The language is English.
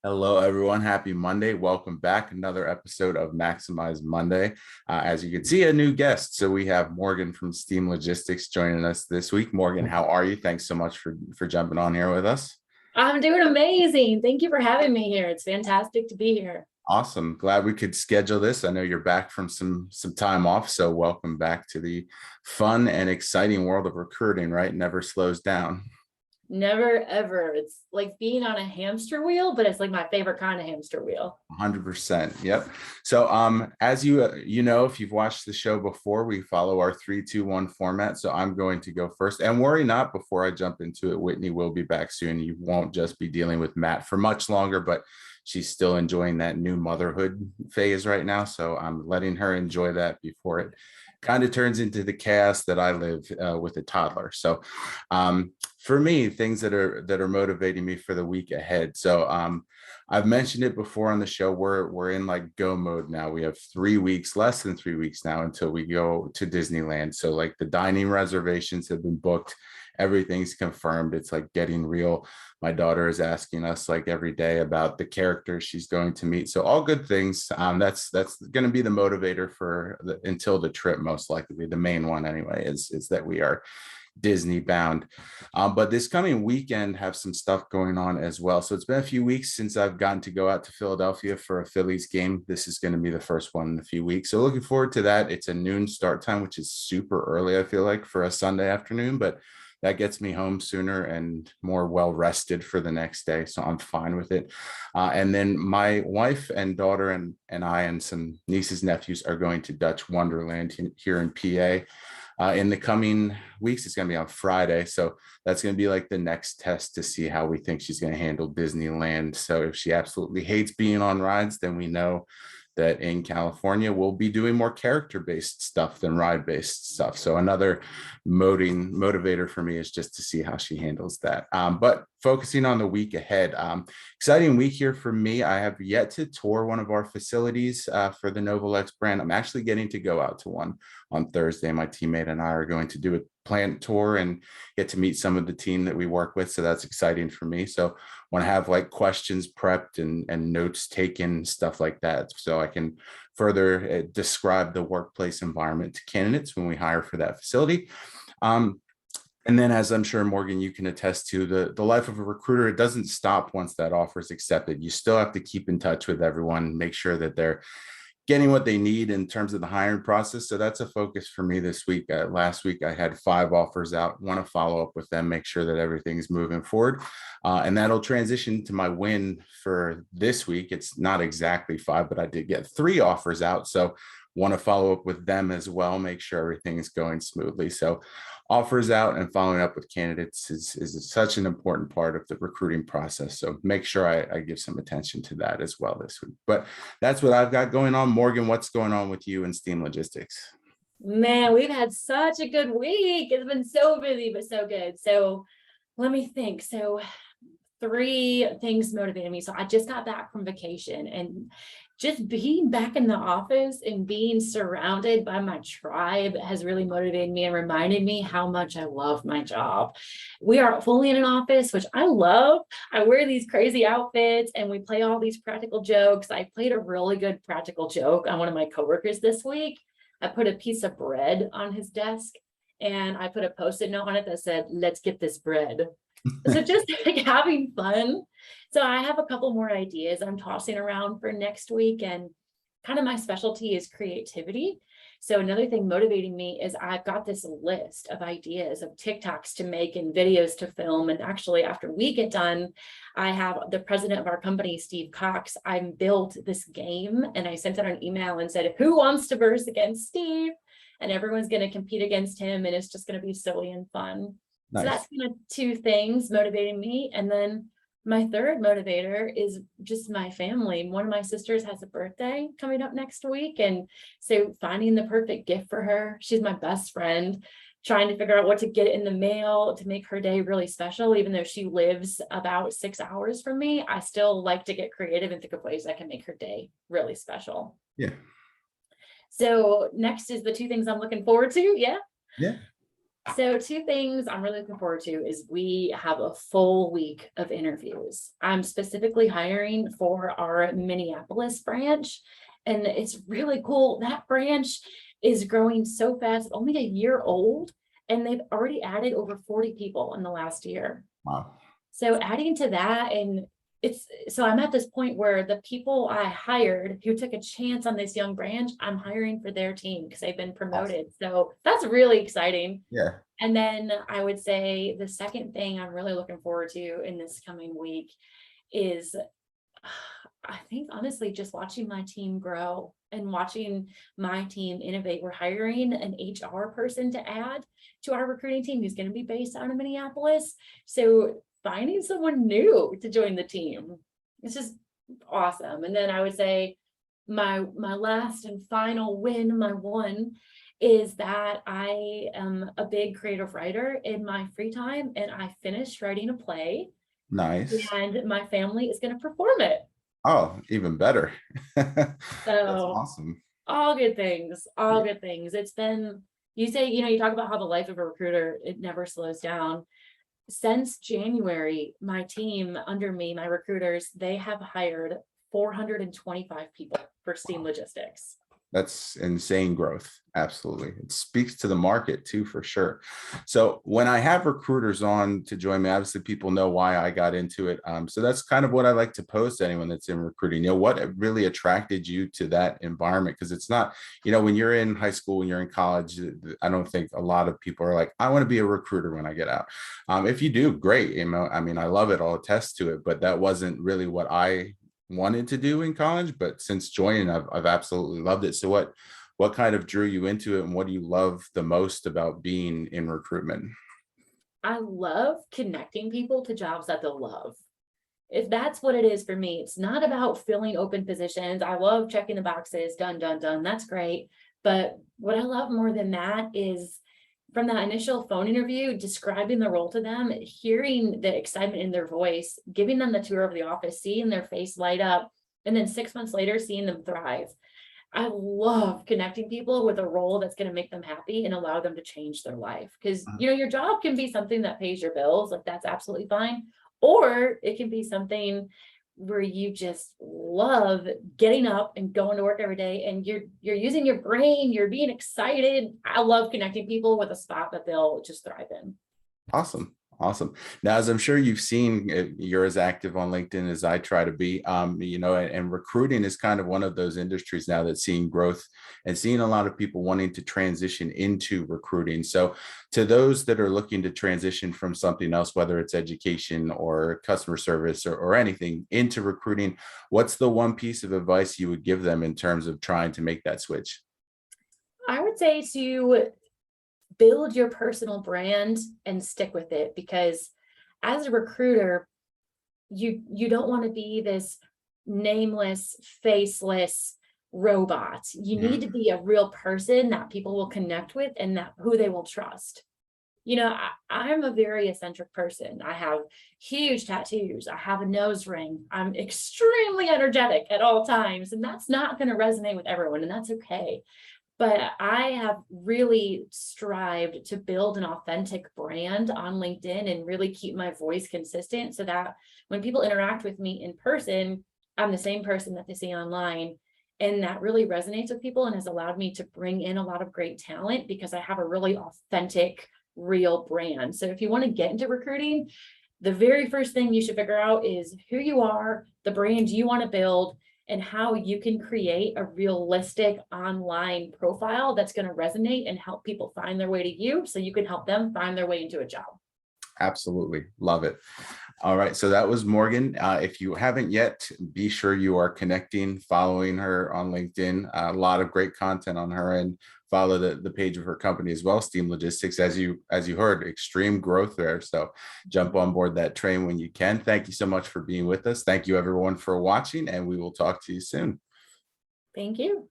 Hello, everyone. Happy Monday. Welcome back. Another episode of Maximize Monday. As you can see, a new guest. So we have Morgan from Steam Logistics joining us this week. Morgan, how are you? Thanks so much for jumping on here with us. I'm doing amazing. Thank you for having me here. It's fantastic to be here. Awesome. Glad we could schedule this. I know you're back from some time off, so welcome back to the fun and exciting world of recruiting, right? Never slows down. Never ever. It's like being on a hamster wheel, but it's like my favorite kind of hamster wheel. 100%. Yep. So as if you've watched the show before, we follow our 3-2-1 format. So I'm going to go first. And worry not, before I jump into it, Whitney will be back soon. You won't just be dealing with Matt for much longer, but she's still enjoying that new motherhood phase right now. So I'm letting her enjoy that before it kind of turns into the chaos that I live with a toddler. So for me, things that are motivating me for the week ahead. So I've mentioned it before on the show. We're in like go mode now. We have 3 weeks, less than 3 weeks now, until we go to Disneyland. So like the dining reservations have been booked. Everything's confirmed. It's like getting real. My daughter is asking us like every day about the characters she's going to meet. So all good things. That's going to be the motivator until the trip, most likely. The main one anyway is that we are Disney bound. But this coming weekend have some stuff going on as well. So it's been a few weeks since I've gotten to go out to Philadelphia for a Phillies game. This is going to be the first one in a few weeks. So looking forward to that. It's a noon start time, which is super early, I feel like, for a Sunday afternoon, but that gets me home sooner and more well rested for the next day. So I'm fine with it. And then my wife and daughter and I and some nieces, nephews are going to Dutch Wonderland here in PA. In the coming weeks. It's going to be on Friday. So that's going to be like the next test to see how we think she's going to handle Disneyland. So if she absolutely hates being on rides, then we know that in California, we'll be doing more character-based stuff than ride-based stuff. So another motivator for me is just to see how she handles that. But focusing on the week ahead, exciting week here for me. I have yet to tour one of our facilities for the Novolex brand. I'm actually getting to go out to one on Thursday. My teammate and I are going to do a plant tour and get to meet some of the team that we work with. So that's exciting for me. So want to have like questions prepped and notes taken, stuff like that, so I can further describe the workplace environment to candidates when we hire for that facility. And then, as I'm sure, Morgan, you can attest to, the life of a recruiter, it doesn't stop once that offer is accepted. You still have to keep in touch with everyone, make sure that they're getting what they need in terms of the hiring process. So that's a focus for me this week. Last week, I had 5 offers out, want to follow up with them, make sure that everything's moving forward. And that'll transition to my win for this week. It's not exactly 5, but I did get 3 offers out. So want to follow up with them as well, make sure everything is going smoothly. So offers out and following up with candidates is such an important part of the recruiting process. So make sure I give some attention to that as well this week. But that's what I've got going on. Morgan, what's going on with you in Steam Logistics? Man, we've had such a good week. It's been so busy, but so good. So let me think. So 3 things motivated me. So I just got back from vacation, and just being back in the office and being surrounded by my tribe has really motivated me and reminded me how much I love my job. We are fully in an office, which I love. I wear these crazy outfits and we play all these practical jokes. I played a really good practical joke on one of my coworkers this week. I put a piece of bread on his desk and I put a post-it note on it that said, "Let's get this bread." So just like having fun. So I have a couple more ideas I'm tossing around for next week, and kind of my specialty is creativity. So another thing motivating me is I've got this list of ideas of TikToks to make and videos to film. And actually, after we get done, I have the president of our company, Steve Cox. I built this game and I sent out an email and said, "Who wants to verse against Steve?" And everyone's going to compete against him, and it's just going to be silly and fun. So Nice. that's kind of 2 things motivating me. And then my third motivator is just my family. One of my sisters has a birthday coming up next week. And so finding the perfect gift for her, she's my best friend, trying to figure out what to get in the mail to make her day really special. Even though she lives about 6 hours from me, I still like to get creative and think of ways I can make her day really special. Yeah. So next is the 2 things I'm looking forward to. Yeah. Yeah. So two things I'm really looking forward to is we have a full week of interviews. I'm specifically hiring for our Minneapolis branch, and it's really cool. That branch is growing so fast, only a year old, and they've already added over 40 people in the last year. Wow. So adding to that, and so I'm at this point where the people I hired who took a chance on this young branch, I'm hiring for their team because they've been Awesome. promoted. So that's really exciting. Yeah. And then I would say the second thing I'm really looking forward to in this coming week is, I think honestly, just watching my team grow and watching my team innovate. We're hiring an HR person to add to our recruiting team who's going to be based out of Minneapolis. So finding someone new to join the team, it's just awesome. And then I would say my last and final win, my one, is that I am a big creative writer in my free time, and I finished writing a play, Nice. and my family is going to perform it. Oh, even better. That's So awesome. all good things, all Yeah. good things. It's been, you say, you talk about how the life of a recruiter, it never slows down. Since January, my team under me, my recruiters, they have hired 425 people for Steam Logistics. That's insane growth. Absolutely. It speaks to the market too, for sure. So when I have recruiters on to join me, obviously people know why I got into it. So that's kind of what I like to pose to anyone that's in recruiting. What really attracted you to that environment? Because it's not, when you're in high school, when you're in college, I don't think a lot of people are like, I want to be a recruiter when I get out. If you do, great. I mean, I love it. I'll attest to it, but that wasn't really what I wanted to do in college, but since joining, I've absolutely loved it. So what kind of drew you into it, and what do you love the most about being in recruitment? I love connecting people to jobs that they'll love. If that's what it is for me, it's not about filling open positions. I love checking the boxes, done, done, done. That's great. But what I love more than that is from that initial phone interview, describing the role to them, hearing the excitement in their voice, giving them the tour of the office, seeing their face light up, and then 6 months later, seeing them thrive. I love connecting people with a role that's going to make them happy and allow them to change their life. Because, your job can be something that pays your bills, like that's absolutely fine. Or it can be something where you just love getting up and going to work every day, and you're using your brain, you're being excited. I love connecting people with a spot that they'll just thrive in. Awesome. Awesome. Now, as I'm sure you've seen, you're as active on LinkedIn as I try to be, and recruiting is kind of one of those industries now that's seeing growth and seeing a lot of people wanting to transition into recruiting. So to those that are looking to transition from something else, whether it's education or customer service or anything into recruiting, what's the one piece of advice you would give them in terms of trying to make that switch? I would say to build your personal brand and stick with it, because as a recruiter, you don't want to be this nameless, faceless robot. You need to be a real person that people will connect with and that who they will trust. I'm a very eccentric person. I have huge tattoos. I have a nose ring. I'm extremely energetic at all times, and that's not going to resonate with everyone, and that's okay. But I have really strived to build an authentic brand on LinkedIn and really keep my voice consistent so that when people interact with me in person, I'm the same person that they see online. And that really resonates with people and has allowed me to bring in a lot of great talent because I have a really authentic, real brand. So if you want to get into recruiting, the very first thing you should figure out is who you are, the brand you want to build, and how you can create a realistic online profile that's going to resonate and help people find their way to you so you can help them find their way into a job. Absolutely. Love it. All right. So that was Morgan. If you haven't yet, be sure you are connecting, following her on LinkedIn. A lot of great content on her, and follow the page of her company as well, Steam Logistics. As you heard, extreme growth there. So jump on board that train when you can. Thank you so much for being with us. Thank you everyone for watching, and we will talk to you soon. Thank you.